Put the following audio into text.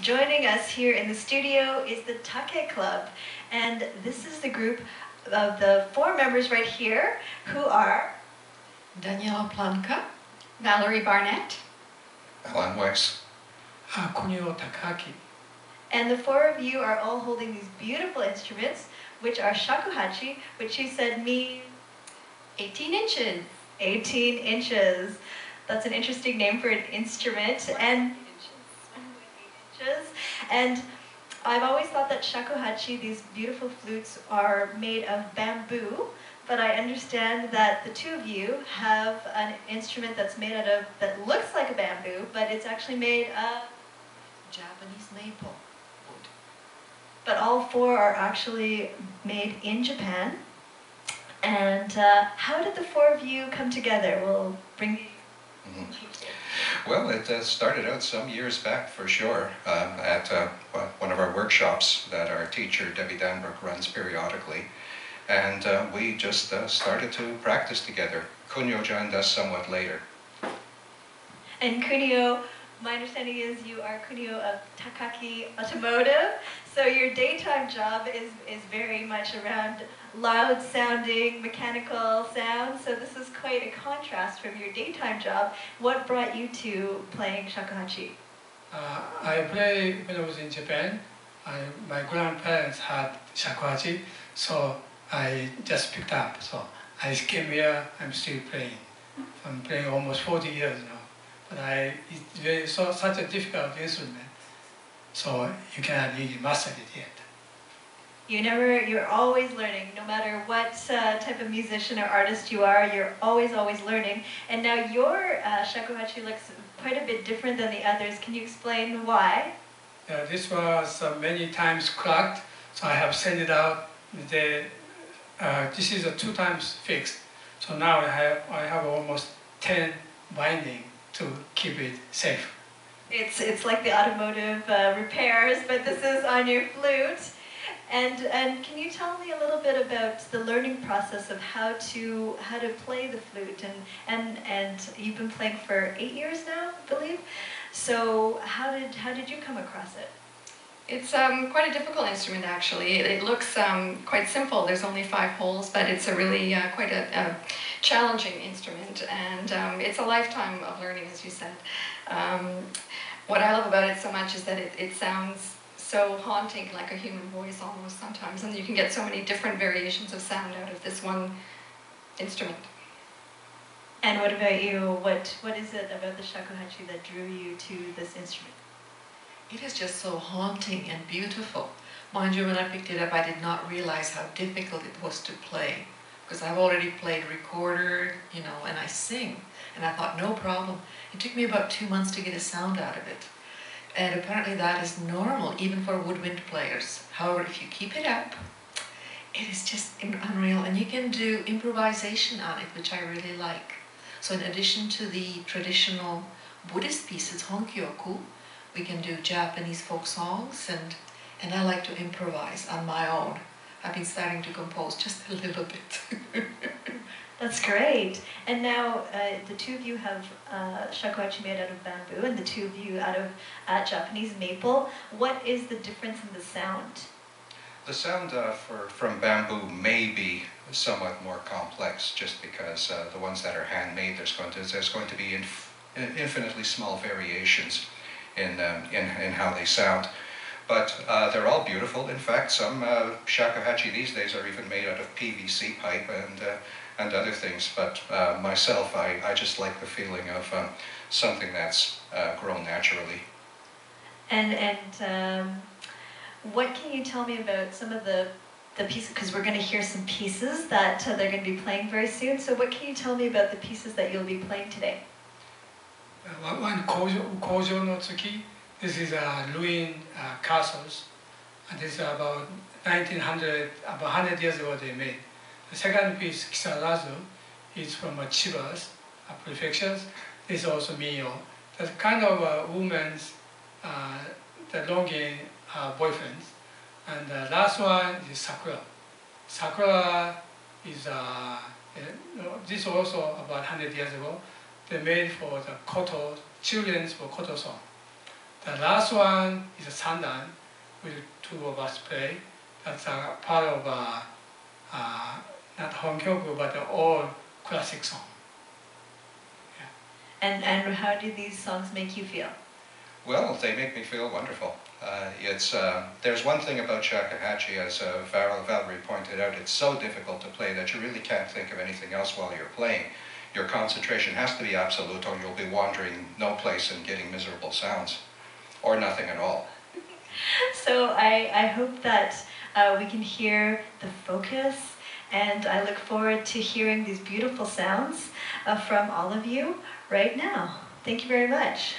Joining us here in the studio is the Take Club, and this is the group of the 4 members right here who are Daniela Planka, Valerie Barnett, Alan Weiss, Kunio Takaki. And the 4 of you are all holding these beautiful instruments, which are shakuhachi, which you said mean 18 inches. 18 inches. That's an interesting name for an instrument. And I've always thought that shakuhachi, these beautiful flutes, are made of bamboo, but I understand that the 2 of you have an instrument that's made out of, that looks like a bamboo, but it's actually made of Japanese maple wood. But all 4 are actually made in Japan. And how did the 4 of you come together? We'll bring Well, it started out some years back for sure at one of our workshops that our teacher Debbie Danbrook runs periodically, and we just started to practice together. Kunio joined us somewhat later. And Kunio, my understanding is you are Kunio of Takaki Automotive, so your daytime job is very much around loud sounding mechanical sounds, so this is quite a contrast from your daytime job. What brought you to playing shakuhachi? I played when I was in Japan. My grandparents had shakuhachi, so I just picked up. So I came here, I'm still playing. I'm playing almost 40 years now. But it's such a difficult instrument, so you cannot really master it yet. You're always learning, no matter what type of musician or artist you are, you're always learning. And now your shakuhachi looks quite a bit different than the others. Can you explain why? This was many times cracked, so I have sent it out. This is a 2 times fixed, so now I have almost 10 binding to keep it safe. It's like the automotive repairs, but this is on your flute. And can you tell me a little bit about the learning process of how to play the flute? And you've been playing for 8 years now, I believe. So how did you come across it? It's quite a difficult instrument, actually. It looks quite simple. There's only 5 holes, but it's a really quite a challenging instrument, and it's a lifetime of learning, as you said. What I love about it so much is that it sounds so haunting, like a human voice almost sometimes, and you can get so many different variations of sound out of this one instrument. And what about you? What is it about the shakuhachi that drew you to this instrument? It is just so haunting and beautiful. Mind you, when I picked it up, I did not realize how difficult it was to play, because I've already played recorder, and I sing, and I thought, no problem. It took me about 2 months to get a sound out of it. And apparently that is normal, even for woodwind players. However, if you keep it up, it is just unreal. And you can do improvisation on it, which I really like. So in addition to the traditional Buddhist pieces, honkyoku, we can do Japanese folk songs, and I like to improvise on my own. I've been starting to compose just a little bit. That's great. And now the 2 of you have shakuhachi made out of bamboo, and the 2 of you out of Japanese maple. What is the difference in the sound? The sound from bamboo may be somewhat more complex, just because the ones that are handmade, there's going to be infinitely small variations in how they sound. But they're all beautiful. In fact, some shakuhachi these days are even made out of PVC pipe and other things. But myself, I just like the feeling of something that's grown naturally. And what can you tell me about some of the pieces? Because we're going to hear some pieces that they're going to be playing very soon. So what can you tell me about the pieces that you'll be playing today? One Kojo no Tsuki. This is ruined castles, and this is about 1900, about 100 years ago they made. The second piece, Kisarazu, is from Chiba's prefectures. This is also Minyo. That's kind of a woman's the longing boyfriends. And the last one is Sakura. Sakura is this also about 100 years ago. They made for the koto, children's for koto song. The last one is a Sandan, with two of us play. That's a part of not Honkyoku, but all classic song. And how do these songs make you feel? Well, they make me feel wonderful. There's one thing about shakuhachi, as Valerie pointed out, it's so difficult to play that you really can't think of anything else while you're playing. Your concentration has to be absolute, or you'll be wandering no place and getting miserable sounds, or nothing at all. So I hope that we can hear the focus, and I look forward to hearing these beautiful sounds from all of you right now. Thank you very much.